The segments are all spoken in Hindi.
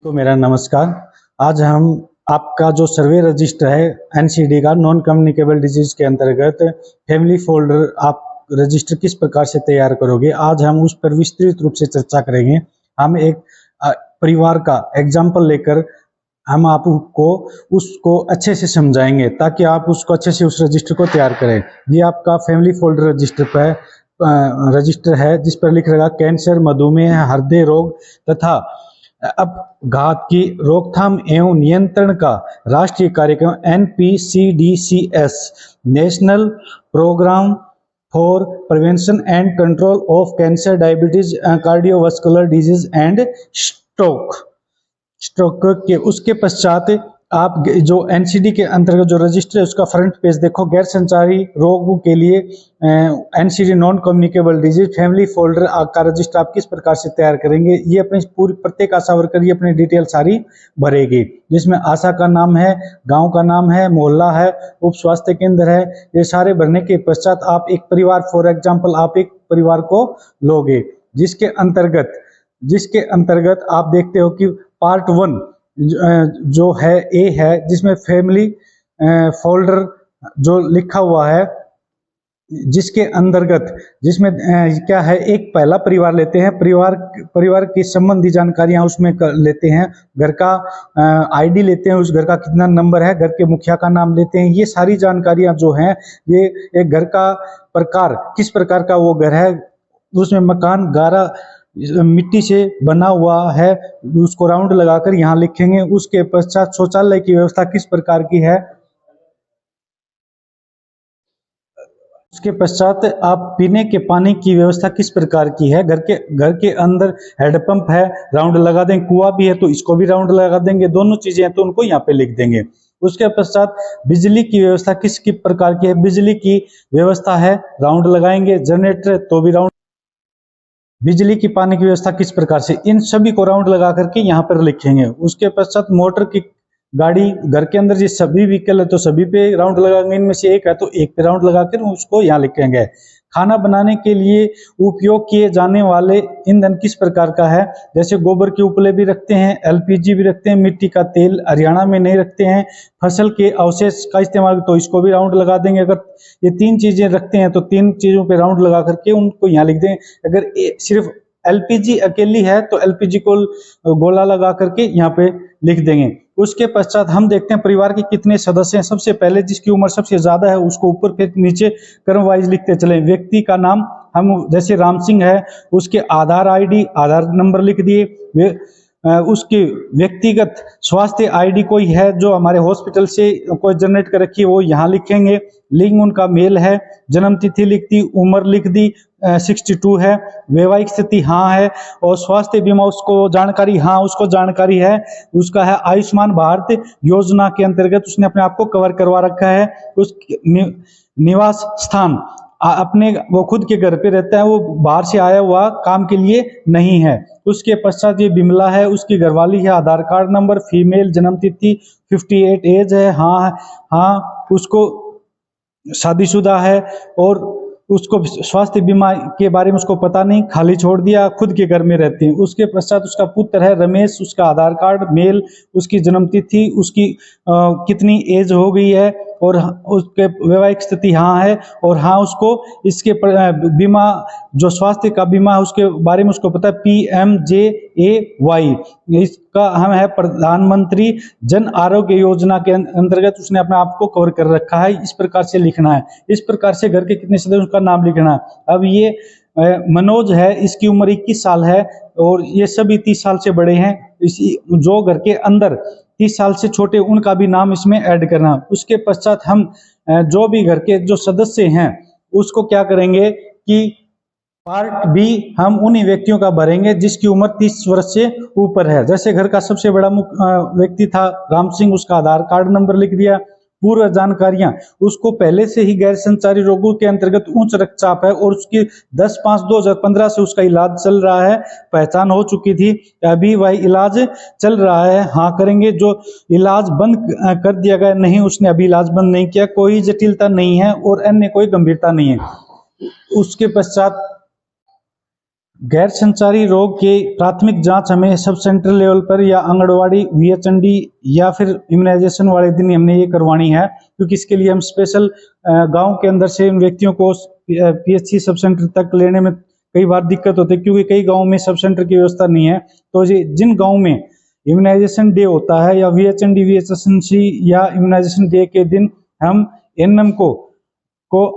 तो मेरा नमस्कार। आज हम आपका जो सर्वे रजिस्टर है एनसीडी का नॉन कम्युनिकेबल डिजीज के अंतर्गत फैमिली फोल्डर आप रजिस्टर किस प्रकार से तैयार करोगे, आज हम उस पर विस्तृत रूप से चर्चा करेंगे। हम एक परिवार का एग्जाम्पल लेकर हम आपको उसको अच्छे से समझाएंगे ताकि आप उसको अच्छे से उस रजिस्टर को तैयार करें। ये आपका फैमिली फोल्डर रजिस्टर पर रजिस्टर है जिस पर लिख रहेगा कैंसर, मधुमेह, हृदय रोग तथा अपघात की रोकथाम एवं नियंत्रण का राष्ट्रीय कार्यक्रम NPCDCS national programme for prevention and control of cancer, diabetes, cardiovascular disease and stroke के उसके पश्चात आप जो एनसीडी के अंतर्गत जो रजिस्टर है उसका फ्रंट पेज देखो। गैर संचारी रोगों के लिए NCD non communicable disease family folder का रजिस्टर आप किस प्रकार से तैयार करेंगे। ये अपनी पूरी प्रत्येक आशा वर्कर ये अपनी डिटेल सारी भरेगी, जिसमें आशा का नाम है, गांव का नाम है, मोहल्ला है, उप स्वास्थ्य केंद्र है। ये सारे भरने के पश्चात आप एक परिवार, फॉर एग्जाम्पल आप एक परिवार को लोगे जिसके अंतर्गत आप देखते हो कि पार्ट 1 जो है ए है जिसमें फैमिली फोल्डर जो लिखा हुआ है, जिसके अंतर्गत जिसमें क्या है, एक पहला परिवार लेते हैं, परिवार की संबंधी जानकारियां उसमें लेते हैं, घर का आईडी लेते हैं, उस घर का कितना नंबर है, घर के मुखिया का नाम लेते हैं। ये सारी जानकारियां जो हैं, ये एक घर का प्रकार किस प्रकार का वो घर है, उसमें मकान गारा मिट्टी से बना हुआ है, उसको राउंड लगाकर यहाँ लिखेंगे। उसके पश्चात शौचालय की व्यवस्था किस प्रकार की है, उसके पश्चात आप पीने के पानी की व्यवस्था किस प्रकार की है, घर के अंदर हैंडपंप है, राउंड लगा देंगे, कुआं भी है तो इसको भी राउंड लगा देंगे, दोनों चीजें हैं तो उनको यहाँ पे लिख देंगे। उसके पश्चात बिजली की व्यवस्था किस प्रकार की है, बिजली की व्यवस्था है, राउंड लगाएंगे, जनरेटर तो भी राउंड, बिजली की पानी की व्यवस्था किस प्रकार से, इन सभी को राउंड लगा करके यहाँ पर लिखेंगे। उसके पश्चात मोटर की गाड़ी, घर के अंदर ये सभी व्हीकल है तो सभी पे राउंड लगाएंगे, इनमें से एक है तो एक पे राउंड लगाकर उसको यहाँ लिखेंगे। खाना बनाने के लिए उपयोग किए जाने वाले ईंधन किस प्रकार का है, जैसे गोबर के उपले भी रखते हैं, एलपीजी भी रखते हैं, मिट्टी का तेल हरियाणा में नहीं रखते हैं, फसल के अवशेष का इस्तेमाल तो इसको भी राउंड लगा देंगे। अगर ये 3 चीजें रखते हैं तो 3 चीजों पे राउंड लगा करके उनको यहाँ लिख देंगे। अगर सिर्फ एलपीजी अकेली है तो एलपीजी को गोला लगा करके यहाँ पे लिख देंगे। उसके पश्चात हम देखते हैं परिवार के कितने सदस्य हैं। सबसे पहले जिसकी उम्र सबसे ज्यादा है उसको ऊपर फिर नीचे क्रम वाइज लिखते चले। व्यक्ति का नाम हम जैसे राम सिंह है, उसके आधार आईडी, आधार नंबर लिख दिए। उसकी व्यक्तिगत स्वास्थ्य आईडी कोई है जो हमारे हॉस्पिटल से कोई जनरेट कर रखी है वो यहाँ लिखेंगे। लिंग उनका मेल है, जन्म तिथि लिख दी, उम्र लिख दी 62 है, वैवाहिक स्थिति हाँ है, और स्वास्थ्य बीमा उसको जानकारी हाँ उसको जानकारी है, उसका है आयुष्मान भारत योजना के अंतर्गत उसने अपने आप को कवर करवा रखा है। उस निवास स्थान अपने वो खुद के घर पे रहता है, वो बाहर से आया हुआ काम के लिए नहीं है। उसके पश्चात ये बिमला है, उसकी घरवाली है, आधार कार्ड नंबर, फीमेल, जन्म तिथि 58 एज है, हाँ उसको शादीशुदा है और उसको स्वास्थ्य बीमा के बारे में उसको पता नहीं, खाली छोड़ दिया, खुद के घर में रहते हैं। उसके पश्चात उसका पुत्र है रमेश, उसका आधार कार्ड मेल, उसकी जन्म तिथि, उसकी कितनी एज हो गई है और उसके वैवाहिक स्थिति हाँ है, और हाँ उसको इसके बीमा जो स्वास्थ्य का बीमा है उसके बारे में उसको पता है PMJAY, इसका हम है प्रधानमंत्री जन आरोग्य योजना के अंतर्गत उसने अपने आप को कवर कर रखा है। इस प्रकार से लिखना है, इस प्रकार से घर के कितने सदस्य उसका नाम लिखना है। अब ये मनोज है, इसकी उम्र 21 साल है और ये सभी 30 साल से बड़े हैं। इसी जो घर के अंदर 30 साल से छोटे उनका भी नाम इसमें ऐड करना। उसके पश्चात हम जो भी घर के जो सदस्य हैं उसको क्या करेंगे कि पार्ट बी हम उन्हीं व्यक्तियों का भरेंगे जिसकी उम्र 30 वर्ष से ऊपर है। जैसे घर का सबसे बड़ा व्यक्ति था राम सिंह, उसका आधार कार्ड नंबर लिख दिया, पूर्व जानकारियां, उसको पहले से ही गैर संचारी रोगों के अंतर्गत उच्च रक्तचाप है और उसकी 10/5/2015 से उसका इलाज चल रहा है, पहचान हो चुकी थी, अभी वही इलाज चल रहा है, हाँ करेंगे। जो इलाज बंद कर दिया गया नहीं, उसने अभी इलाज बंद नहीं किया, कोई जटिलता नहीं है और अन्य कोई गंभीरता नहीं है। उसके पश्चात गैर संचारी रोग के प्राथमिक जांच हमें सब सेंटर लेवल पर या आंगनवाड़ी, वीएचएनडी या फिर इम्यूनाइजेशन वाले दिन हमने ये करवानी है, क्योंकि इसके लिए हम स्पेशल गांव के अंदर से इन व्यक्तियों को पीएचसी सब सेंटर तक लेने में कई बार दिक्कत होती है, क्योंकि कई गाँव में सब सेंटर की व्यवस्था नहीं है। तो जिन गाँव में इम्यूनाइजेशन डे होता है या वीएचएनडी, वीएचएसएनसी या इम्यूनाइजेशन डे के दिन हम एनएम को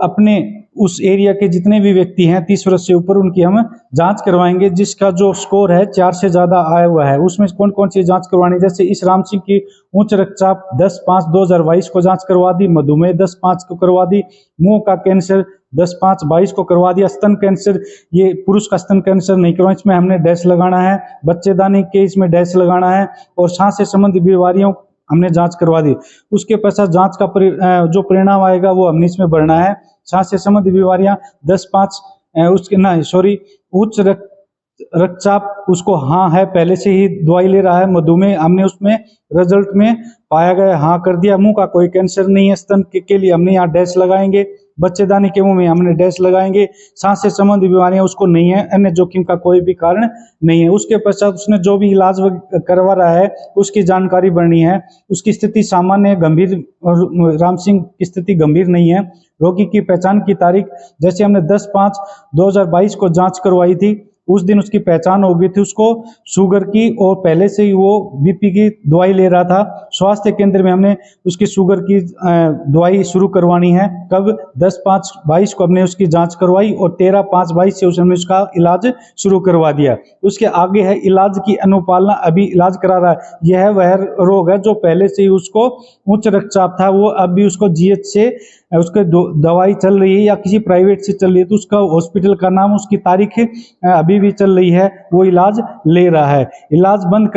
अपने उस एरिया के जितने भी व्यक्ति हैं 30 वर्ष से ऊपर, उनकी हम जांच करवाएंगे। जिसका जो स्कोर है 4 से ज्यादा आया हुआ है, उसमें कौन कौन सी जांच करवानी, जैसे इस राम सिंह की उच्च रक्तचाप 10/5/2022 को जांच करवा दी, मधुमेह 10/5 को करवा दी, मुंह का कैंसर 10/5/22 को करवा दिया, स्तन कैंसर, ये पुरुष का स्तन कैंसर नहीं करवा, इसमें हमने डैश लगाना है, बच्चेदानी के इसमें डैश लगाना है, और सांस से संबंधित बीमारियों हमने जांच करवा दी। उसके पश्चात जांच का जो परिणाम आएगा वो हमने इसमें भरना है। सांस से संबंधित बीमारियां 10/5 उसके ना सॉरी उच्च रक्तचाप उसको हाँ है, पहले से ही दवाई ले रहा है। मधुमेह हमने उसमें रिजल्ट में पाया गया हाँ कर दिया। मुंह का कोई कैंसर नहीं है, स्तन के लिए हमने यहाँ डैश लगाएंगे। बच्चेदानी के मुंह में हमने डैश लगाएंगे। सांस से संबंधित बीमारियां उसको नहीं है, अन्य जोखिम का कोई भी कारण नहीं है। उसके पश्चात उसने जो भी इलाज करवा रहा है उसकी जानकारी भरनी है। उसकी स्थिति सामान्य गंभीर, राम सिंह की स्थिति गंभीर नहीं है। रोगी की पहचान की तारीख, जैसे हमने 10/5/2022 को जांच करवाई थी, उस दिन उसकी पहचान हो गई थी उसको शुगर की, और पहले से ही वो बीपी की दवाई ले रहा था। स्वास्थ्य केंद्र में हमने उसकी शुगर की दवाई शुरू करवानी है। कब? 10/5/22 को हमने उसकी जांच करवाई और 13/5/22 से उसने उसका इलाज शुरू करवा दिया। उसके आगे है इलाज की अनुपालना, अभी इलाज करा रहा है। यह वह रोग है जो पहले से ही उसको उच्च रक्तचाप था, वो अब भी उसको जीएच से उसके दवाई चल रही है या किसी प्राइवेट से चल रही है, तो उसका हॉस्पिटल का नाम, उसकी तारीख अभी भी चल रही है, वो इलाज ले रहा है। इलाज बंद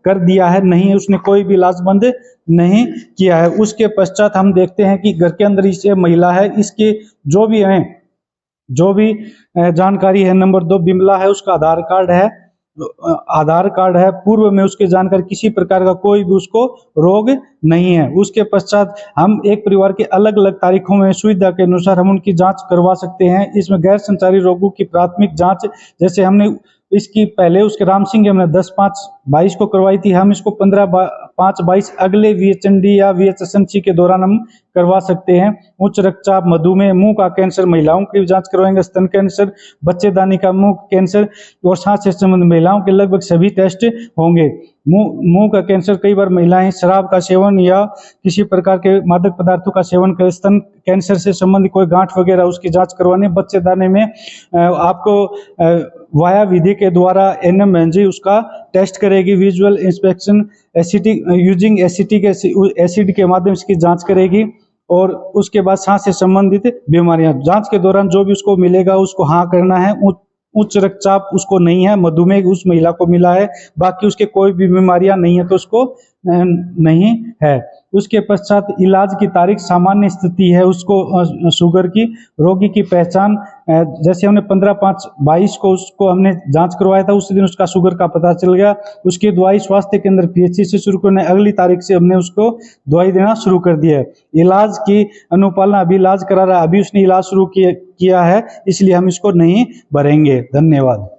कर दिया है नहीं, उसने कोई भी इलाज बंद नहीं किया है। उसके पश्चात हम देखते हैं कि घर के अंदर इसे महिला है, इसके जो भी जानकारी है। नंबर 2 बिमला है, उसका आधार कार्ड है, पूर्व में उसके जानकारी किसी प्रकार का कोई भी उसको रोग नहीं है। उसके पश्चात हम एक परिवार के अलग अलग तारीखों में सुविधा के अनुसार हम उनकी जांच करवा सकते हैं। इसमें गैर संचारी रोगों की प्राथमिक जांच, जैसे हमने इसकी पहले उसके राम सिंह हमने 10/5/22 को करवाई थी, हम इसको 15/5/22 अगले वीएचएनडी या वीएचएसएनसी के दौरान हम करवा सकते हैं। उच्च रक्तचाप, मधुमेह, मुंह का कैंसर महिलाओं की जांच करवाएंगे, स्तन कैंसर, बच्चेदानी का मुंह कैंसर और सांस से संबंधित महिलाओं के लगभग सभी टेस्ट होंगे। मुंह का कैंसर, कई बार महिलाएं शराब का सेवन या किसी प्रकार के मादक पदार्थों का सेवन कर, स्तन कैंसर से संबंधित कोई गांठ वगैरह उसकी जांच करवानी। बच्चेदानी में आपको वाया विधि के द्वारा एनएमएनजी उसका टेस्ट करेगी, विजुअल इंस्पेक्शन यूजिंग एसिड के माध्यम से इसकी जांच करेगी। और उसके बाद सांस से संबंधित बीमारियां, जांच के दौरान जो भी उसको मिलेगा उसको हाँ करना है। उच्च रक्तचाप उसको नहीं है, मधुमेह उस महिला को मिला है, बाकी उसके कोई भी बीमारियां नहीं है तो उसको नहीं है। उसके पश्चात इलाज की तारीख, सामान्य स्थिति है उसको शुगर की। रोगी की पहचान, जैसे हमने 15/5/22 को उसको हमने जांच करवाया था, उस दिन उसका शुगर का पता चल गया। उसकी दवाई स्वास्थ्य केंद्र पीएचसी से शुरू करने, अगली तारीख से हमने उसको दवाई देना शुरू कर दिया है। इलाज की अनुपालना, अभी इलाज करा रहा है, अभी उसने इलाज शुरू किया है, इसलिए हम इसको नहीं भरेंगे। धन्यवाद।